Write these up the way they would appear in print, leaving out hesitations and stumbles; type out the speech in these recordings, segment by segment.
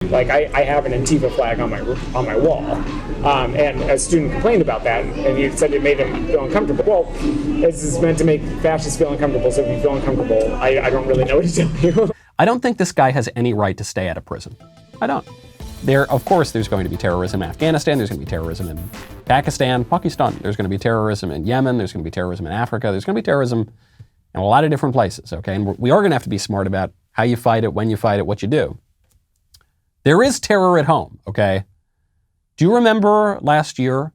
Like I have an ANTIFA flag on my wall, and a student complained about that, and he said it made him feel uncomfortable. Well, this is meant to make fascists feel uncomfortable, so if you feel uncomfortable, I don't really know what to tell you. I don't think this guy has any right to stay out of prison. I don't. Of course, there's going to be terrorism in Afghanistan, there's going to be terrorism in Pakistan, there's going to be terrorism in Yemen, there's going to be terrorism in Africa, there's going to be terrorism in a lot of different places, okay? And we are going to have to be smart about how you fight it, when you fight it, what you do. There is terror at home, okay? Do you remember last year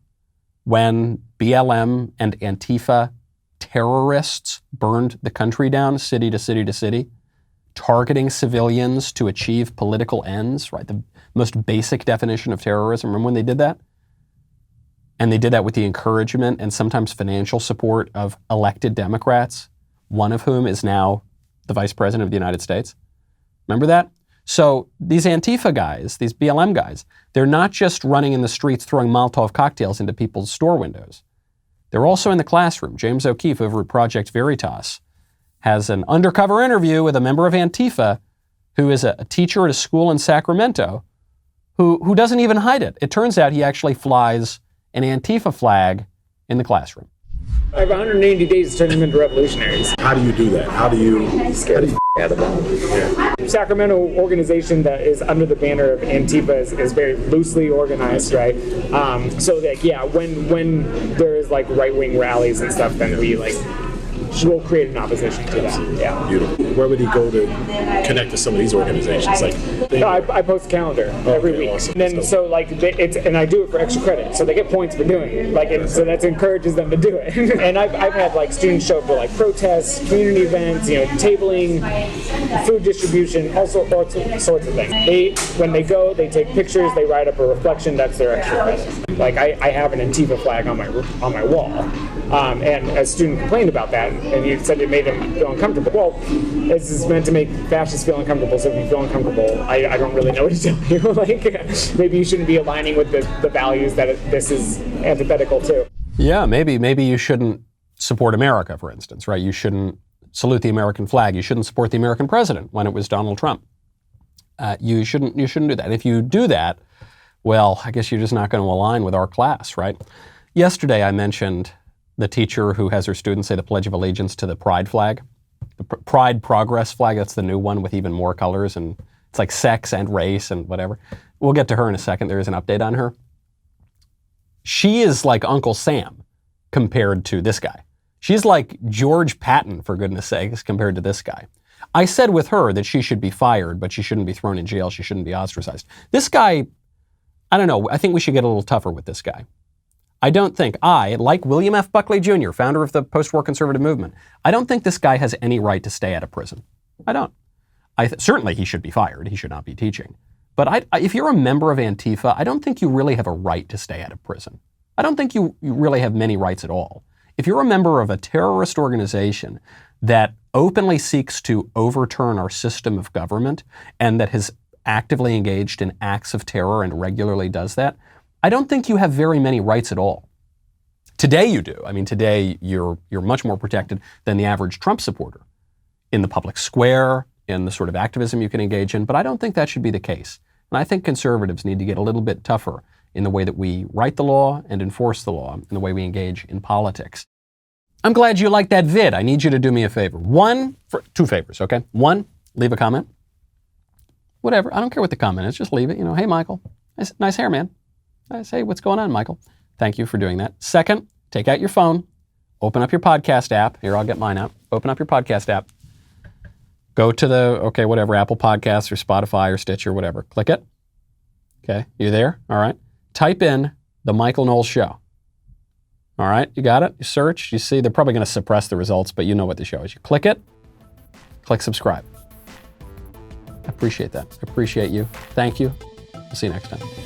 when BLM and Antifa terrorists burned the country down, city to city to city, targeting civilians to achieve political ends, right? The most basic definition of terrorism. Remember when they did that? And they did that with the encouragement and sometimes financial support of elected Democrats, one of whom is now the Vice President of the United States. Remember that? So these Antifa guys, these BLM guys, they're not just running in the streets throwing Molotov cocktails into people's store windows. They're also in the classroom. James O'Keefe over at Project Veritas has an undercover interview with a member of Antifa who is a teacher at a school in Sacramento who doesn't even hide it. It turns out he actually flies an Antifa flag in the classroom. I have 180 days to turn them into revolutionaries. How do you do that? How do you out of them? Yeah. Sacramento organization that is under the banner of Antifa is very loosely organized, right? So like, yeah, when there is like right-wing rallies and stuff, then we'll create an opposition to that. Yeah. Beautiful. Where would he go to connect to some of these organizations? I post a calendar every week, awesome. And then so and I do it for extra credit, so they get points for doing it. And so that encourages them to do it. And I've had students show up for protests, community events, tabling, food distribution, all sorts of things. When they go, they take pictures, they write up a reflection. That's their extra credit. I have an ANTIFA flag on my wall, and a student complained about that. And he said it made him feel uncomfortable. Well, this is meant to make fascists feel uncomforble, so if you feel uncomfortable, I don't really know what to tell you. Maybe you shouldn't be aligning with the values that this is antithetical to. Yeah, maybe you shouldn't support America, for instance, right? You shouldn't salute the American flag. You shouldn't support the American president when it was Donald Trump. You shouldn't do that. If you do that, well, I guess you're just not going to align with our class, right? Yesterday I mentioned the teacher who has her students say the Pledge of Allegiance to the Pride flag. The Pride Progress flag, that's the new one with even more colors, and it's like sex and race and whatever. We'll get to her in a second. There is an update on her. She is like Uncle Sam compared to this guy. She's like George Patton, for goodness sakes, compared to this guy. I said with her that she should be fired, but she shouldn't be thrown in jail. She shouldn't be ostracized. This guy, I don't know. I think we should get a little tougher with this guy. I don't think like William F. Buckley Jr., founder of the post-war conservative movement, I don't think this guy has any right to stay out of prison. I don't. Certainly he should be fired. He should not be teaching. But if you're a member of Antifa, I don't think you really have a right to stay out of prison. I don't think you really have many rights at all. If you're a member of a terrorist organization that openly seeks to overturn our system of government and that has actively engaged in acts of terror and regularly does that, I don't think you have very many rights at all. Today you do. I mean, today you're much more protected than the average Trump supporter in the public square, in the sort of activism you can engage in, but I don't think that should be the case. And I think conservatives need to get a little bit tougher in the way that we write the law and enforce the law, in the way we engage in politics. I'm glad you liked that vid. I need you to do me a favor. Two favors, okay? One, leave a comment. Whatever, I don't care what the comment is, just leave it. Hey, Michael, nice hair, man. I say, what's going on, Michael? Thank you for doing that. Second, take out your phone, open up your podcast app. Here, I'll get mine out. Open up your podcast app. Go to Apple Podcasts or Spotify or Stitch or whatever. Click it. Okay, you there? All right. Type in The Michael Knowles Show. All right, you got it? You search, you see, they're probably going to suppress the results, but you know what the show is. You click it, click subscribe. I appreciate that. I appreciate you. Thank you. I'll see you next time.